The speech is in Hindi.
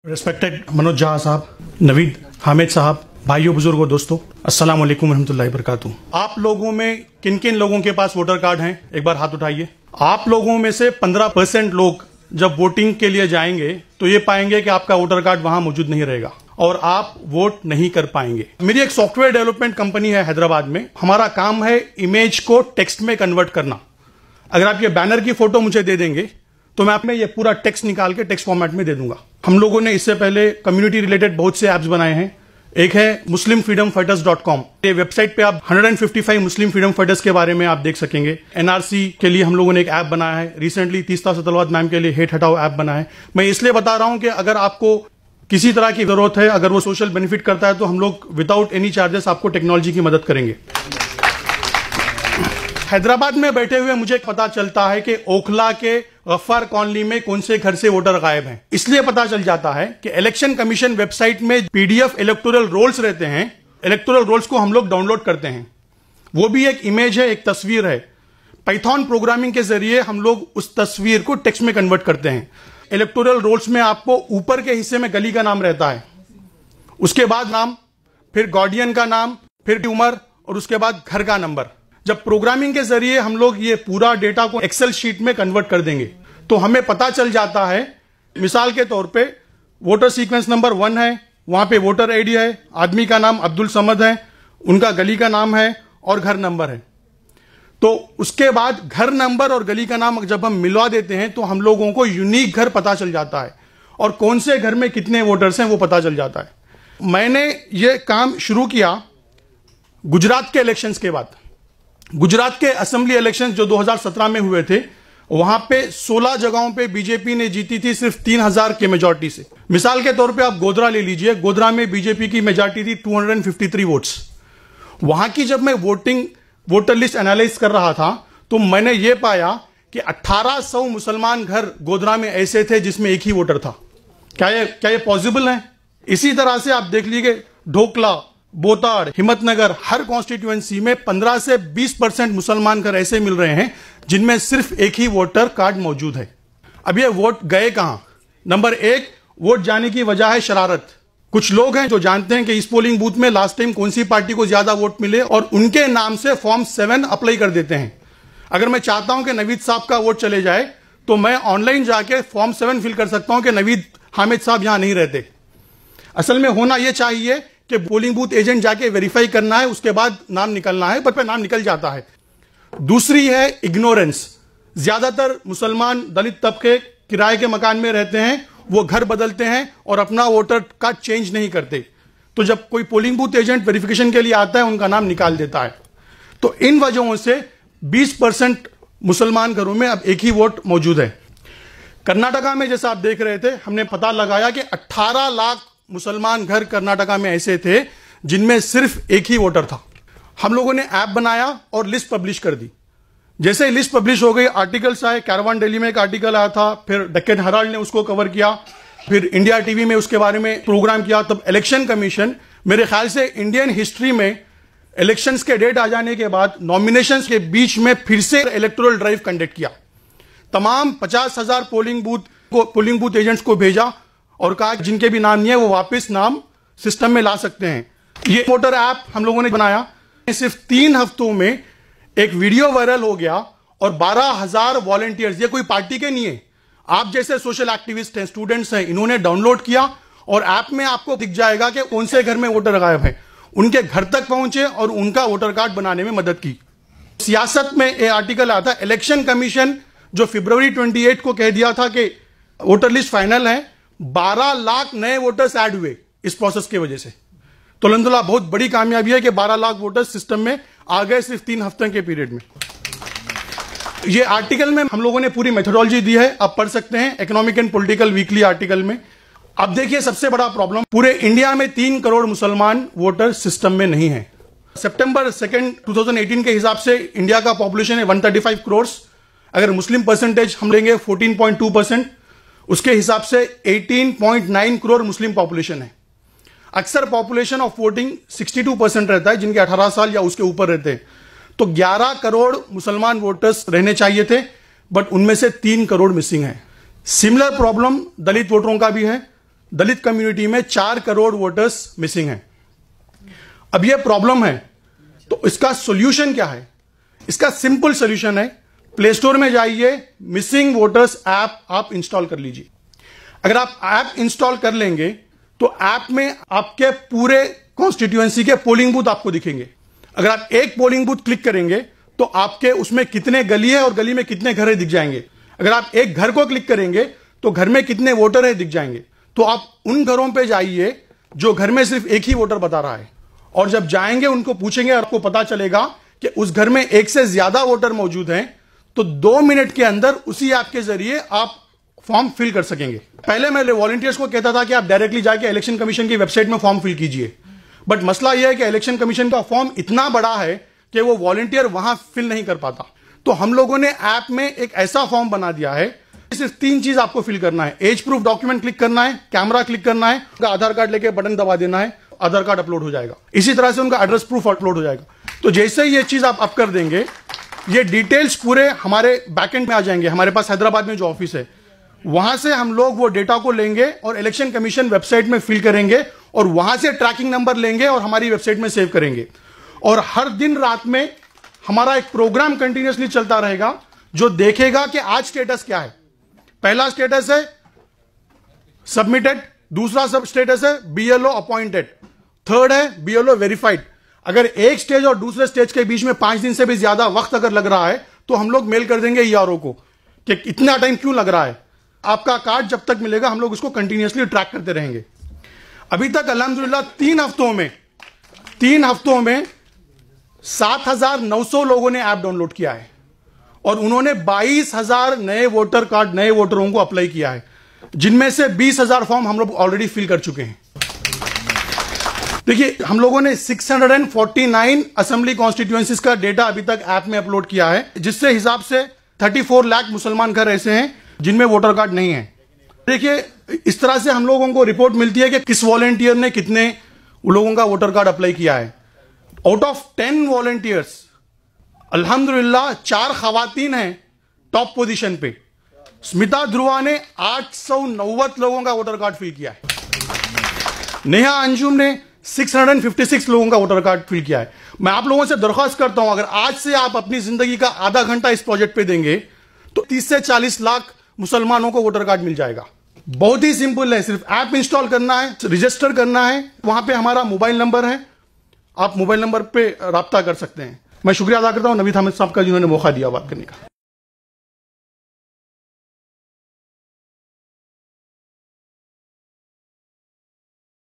रिस्पेक्टेड मनोज जहा साहब, नवीद हामिद साहब, भाइयों बुजुर्गों दोस्तों, अस्सलाम वालेकुम रहमतुल्लाहि वबरकातुहू। आप लोगों में किन किन लोगों के पास वोटर कार्ड हैं, एक बार हाथ उठाइए। आप लोगों में से 15% लोग जब वोटिंग के लिए जाएंगे तो ये पाएंगे कि आपका वोटर कार्ड वहां मौजूद नहीं रहेगा और आप वोट नहीं कर पाएंगे। मेरी एक सॉफ्टवेयर डेवलपमेंट कंपनी है हैदराबाद में। हमारा काम है इमेज को टेक्स्ट में कन्वर्ट करना। अगर आप ये बैनर की फोटो मुझे दे देंगे तो मैं आप में ये पूरा टेक्स्ट निकाल के टेक्स्ट फॉर्मेट में दे दूंगा। हम लोगों ने इससे पहले कम्युनिटी रिलेटेड बहुत से ऐप्स बनाए हैं। एक है muslimfreedomfighters.com। ये वेबसाइट पे आप 155 मुस्लिम फ्रीडम फाइटर्स के बारे में आप देख सकेंगे। एनआरसी के लिए हम लोगों ने एक ऐप बनाया है। रिसेंटली तीस्ता सतलवात मैम के लिए हेट हटाओ ऐप बना है। मैं इसलिए बता रहा हूं कि अगर आपको किसी तरह की जरूरत है, अगर वो सोशल बेनिफिट करता है, तो हम लोग विदाउट एनी चार्जेस आपको टेक्नोलॉजी की मदद करेंगे। हैदराबाद में बैठे हुए मुझे पता चलता है कि ओखला के गफ्फार कॉलोनी में कौन से घर से वोटर गायब हैं। इसलिए पता चल जाता है कि इलेक्शन कमीशन वेबसाइट में पीडीएफ इलेक्टोरल रोल्स रहते हैं। इलेक्टोरल रोल्स को हम लोग डाउनलोड करते हैं। वो भी एक इमेज है, एक तस्वीर है। पाइथन प्रोग्रामिंग के जरिए हम लोग उस तस्वीर को टेक्स्ट में कन्वर्ट करते हैं। इलेक्टोरल रोल्स में आपको ऊपर के हिस्से में गली का नाम रहता है, उसके बाद नाम, फिर गार्डियन का नाम, फिर उम्र और उसके बाद घर का नंबर। जब प्रोग्रामिंग के जरिए हम लोग ये पूरा डेटा को एक्सेल शीट में कन्वर्ट कर देंगे तो हमें पता चल जाता है, मिसाल के तौर पे वोटर सीक्वेंस नंबर 1 है, वहां पे वोटर आईडी है, आदमी का नाम अब्दुल समद है, उनका गली का नाम है और घर नंबर है। तो उसके बाद घर नंबर और गली का नाम जब हम मिलवा देते हैं तो हम लोगों को यूनिक घर पता चल जाता है और कौन से घर में कितने वोटर्स हैं वो पता चल जाता है। मैंने ये काम शुरू किया गुजरात के इलेक्शंस के बाद। गुजरात के असेंबली इलेक्शंस जो 2017 में हुए थे, वहां पे 16 जगहों पे बीजेपी ने जीती थी सिर्फ 3000 के मेजॉरिटी से। मिसाल के तौर पे आप गोधरा ले लीजिए। गोधरा में बीजेपी की मेजॉरिटी थी 253 वोट्स। वहां की जब मैं वोटर लिस्ट एनालाइज कर रहा था तो मैंने ये पाया कि 1800 मुसलमान घर गोधरा में ऐसे थे जिसमें एक ही वोटर था। क्या ये पॉसिबल है? इसी तरह से आप देख लीजिए ढोकला, बोताड़, हिम्मतनगर, हर कॉन्स्टिट्यूएंसी में 15 से 20% मुसलमान घर ऐसे मिल रहे हैं जिनमें सिर्फ एक ही वोटर कार्ड मौजूद है। अब ये वोट गए कहां? नंबर 1, वोट जाने की वजह है शरारत। कुछ लोग हैं जो जानते हैं कि इस पोलिंग बूथ में लास्ट टाइम कौन सी पार्टी को ज्यादा वोट मिले और उनके नाम से फॉर्म 7 अप्लाई कर देते हैं। अगर मैं चाहता हूं कि नवीद साहब का वोट चले जाए तो मैं ऑनलाइन जाके फॉर्म 7 फिल कर सकता हूं कि नवीद हामिद साहब यहां नहीं रहते। असल में होना यह चाहिए कि पोलिंग बूथ एजेंट जाके वेरीफाई करना है, उसके बाद नाम निकलना है, पर नाम निकल जाता है। दूसरी है इग्नोरेंस। ज्यादातर मुसलमान दलित तबके किराए के मकान में रहते हैं, वो घर बदलते हैं और अपना वोटर कार्ड चेंज नहीं करते। तो जब कोई पोलिंग बूथ एजेंट वेरिफिकेशन के लिए आता है उनका नाम निकाल देता है। तो इन वजहों से 20% मुसलमान घरों में अब एक ही वोट मौजूद है। कर्नाटका में जैसा आप देख रहे थे, हमने पता लगाया कि 18 लाख मुसलमान घर कर्नाटका में ऐसे थे जिनमें सिर्फ एक ही वोटर था। हम लोगों ने ऐप बनाया और लिस्ट पब्लिश कर दी। जैसे ही लिस्ट पब्लिश हो गई, आर्टिकल्स आए। कैरवान डेली में एक आर्टिकल आया था, फिर डेक्कन हेराल्ड ने उसको कवर किया, फिर इंडिया टीवी में उसके बारे में प्रोग्राम किया। तब इलेक्शन कमीशन, मेरे ख्याल से इंडियन हिस्ट्री में इलेक्शंस के डेट आ जाने के बाद नॉमिनेशंस के बीच में फिर से इलेक्टोरल ड्राइव कंडक्ट किया। तमाम 50,000 पोलिंग बूथ एजेंट्स को भेजा और कहा जिनके भी नाम नहीं है वो वापस नाम सिस्टम में ला सकते हैं। ये वोटर ऐप हम लोगों ने बनाया। सिर्फ 3 हफ्तों में एक वीडियो वायरल हो गया और 12,000 वॉलंटियर्स, ये कोई पार्टी के नहीं है, आप जैसे सोशल एक्टिविस्ट हैं, स्टूडेंट्स हैं, इन्होंने डाउनलोड किया और ऐप में आपको दिख जाएगा कि कौन से घर में वोटर गायब है। उनके घर तक पहुंचे और उनका वोटर कार्ड बनाने में मदद की। सियासत में एक आर्टिकल आता है, इलेक्शन कमीशन जो फरवरी 28 को कह दिया था कि वोटर लिस्ट फाइनल है, 12 लाख नए वोटर्स ऐड हुए इस प्रोसेस की वजह से। तो अल्हम्दुलिल्लाह बहुत बड़ी कामयाबी है कि 12 लाख वोटर्स सिस्टम में आ गए सिर्फ 3 हफ्ते के पीरियड में। ये आर्टिकल में हम लोगों ने पूरी मेथोडोलॉजी दी है, आप पढ़ सकते हैं economic and political weekly article में। अब देखिए सबसे बड़ा प्रॉब्लम, पूरे इंडिया में 3 करोड़ मुसलमान वोटर सिस्टम में नहीं है। सितंबर 2, 2018 के हिसाब से इंडिया का पॉपुलेशन है 135 करोड़। अगर मुस्लिम परसेंटेज हम लेंगे 14.2%, उसके हिसाब से 18.9 करोड़ मुस्लिम पॉपुलेशन है। अक्सर पॉपुलेशन ऑफ वोटिंग 62% रहता है, जिनके 18 साल या उसके ऊपर रहते हैं। तो 11 करोड़ मुसलमान वोटर्स रहने चाहिए थे, बट उनमें से 3 करोड़ मिसिंग है। सिमिलर प्रॉब्लम दलित वोटरों का भी है। दलित कम्युनिटी में 4 करोड़ वोटर्स मिसिंग हैं। अब यह प्रॉब्लम है, तो इसका सॉल्यूशन क्या है? इसका सिंपल सॉल्यूशन है, प्ले स्टोर में जाइए, मिसिंग वोटर्स ऐप आप इंस्टॉल कर लीजिए। अगर आप ऐप इंस्टॉल कर लेंगे तो ऐप में आपके पूरे कॉन्स्टिट्यूएंसी के पोलिंग बूथ आपको दिखेंगे। अगर आप एक पोलिंग बूथ क्लिक करेंगे तो आपके उसमें कितने गली है और गली में कितने घर है दिख जाएंगे। अगर आप एक घर को क्लिक करेंगे तो घर में कितने वोटर है दिख जाएंगे। तो आप उन घरों पे जाइए जो घर में सिर्फ एक ही वोटर बता रहा है, और जब जाएंगे उनको पूछेंगे, आपको पता चलेगा कि उस घर में एक से ज्यादा वोटर मौजूद हैं, तो 2 मिनट के अंदर उसी ऐप के जरिए आप फॉर्म फिल कर सकेंगे। पहले मैं वॉलंटियर्स को कहता था कि आप डायरेक्टली जाके इलेक्शन कमीशन की वेबसाइट में फॉर्म फिल कीजिए, बट मसला यह है कि इलेक्शन कमीशन का फॉर्म इतना बड़ा है कि वो वॉलंटियर वहां फिल नहीं कर पाता। तो हम लोगों ने ऐप में एक ऐसा फॉर्म बना दिया है, सिर्फ 3 चीज आपको फिल करना है। एज प्रूफ डॉक्यूमेंट क्लिक करना है, कैमरा क्लिक करना है, उनका आधार कार्ड लेके बटन दबा देना है, आधार कार्ड अपलोड हो जाएगा। इसी तरह से उनका एड्रेस प्रूफ अपलोड हो जाएगा। तो जैसे ही ये चीज आप अप कर देंगे, ये डिटेल्स पूरे हमारे बैकएंड में आ जाएंगे। हमारे पास हैदराबाद में जो ऑफिस है, वहां से हम लोग वो डेटा को लेंगे और इलेक्शन कमीशन वेबसाइट में फिल करेंगे, और वहां से ट्रैकिंग नंबर लेंगे और हमारी वेबसाइट में सेव करेंगे। और हर दिन रात में हमारा एक प्रोग्राम कंटिन्यूअसली चलता रहेगा जो देखेगा कि आज स्टेटस क्या है। पहला स्टेटस है सबमिटेड, दूसरा सब स्टेटस है बीएलओ अपॉइंटेड, थर्ड है बीएलओ वेरीफाइड। अगर एक स्टेज और दूसरे स्टेज के बीच में 5 दिन से भी ज्यादा वक्त अगर लग रहा है तो हम लोग मेल कर देंगे ईआरओ को कि इतना टाइम क्यों लग रहा है। आपका कार्ड जब तक मिलेगा हम लोग उसको कंटिन्यूअसली ट्रैक करते रहेंगे। अभी तक अल्हम्दुलिल्लाह 3 हफ्तों में 7,900 लोगों ने ऐप डाउनलोड किया है और उन्होंने 22,000 नए वोटर कार्ड, नए वोटरों को अप्लाई किया है, जिनमें से 20,000 फॉर्म हम लोग ऑलरेडी फिल कर चुके हैं। देखिए, हम लोगों ने 649 असेंबली कॉन्स्टिट्यूएंसीज का डेटा अभी तक ऐप में अपलोड किया है, जिससे हिसाब से 34 लाख मुसलमान घर ऐसे हैं जिनमें वोटर कार्ड नहीं है। देखिए, इस तरह से हम लोगों को रिपोर्ट मिलती है कि किस वॉलंटियर ने कितने लोगों का वोटर कार्ड अप्लाई किया है। आउट ऑफ 10 वॉलंटियर्स अल्हम्दुलिल्लाह 4 खवातीन हैं टॉप पोजीशन पे। स्मिता ध्रुवा ने 890 लोगों का वोटर कार्ड फिल किया है। नेहा अंजुम ने 656 लोगों का वोटर कार्ड फिल किया है। मैं आप लोगों से दरख्वास्त करता हूं, अगर आज से आप अपनी जिंदगी का आधा घंटा इस प्रोजेक्ट पे देंगे तो 30 से 40 लाख मुसलमानों को वोटर कार्ड मिल जाएगा। बहुत ही सिंपल है, सिर्फ ऐप इंस्टॉल करना है, रजिस्टर करना है। वहां पे हमारा मोबाइल नंबर है, आप मोबाइल नंबर पे राब्ता कर सकते हैं। मैं शुक्रिया अदा करता हूं नवीद हामिद साहब का, जिन्होंने मौका दिया बात करने का।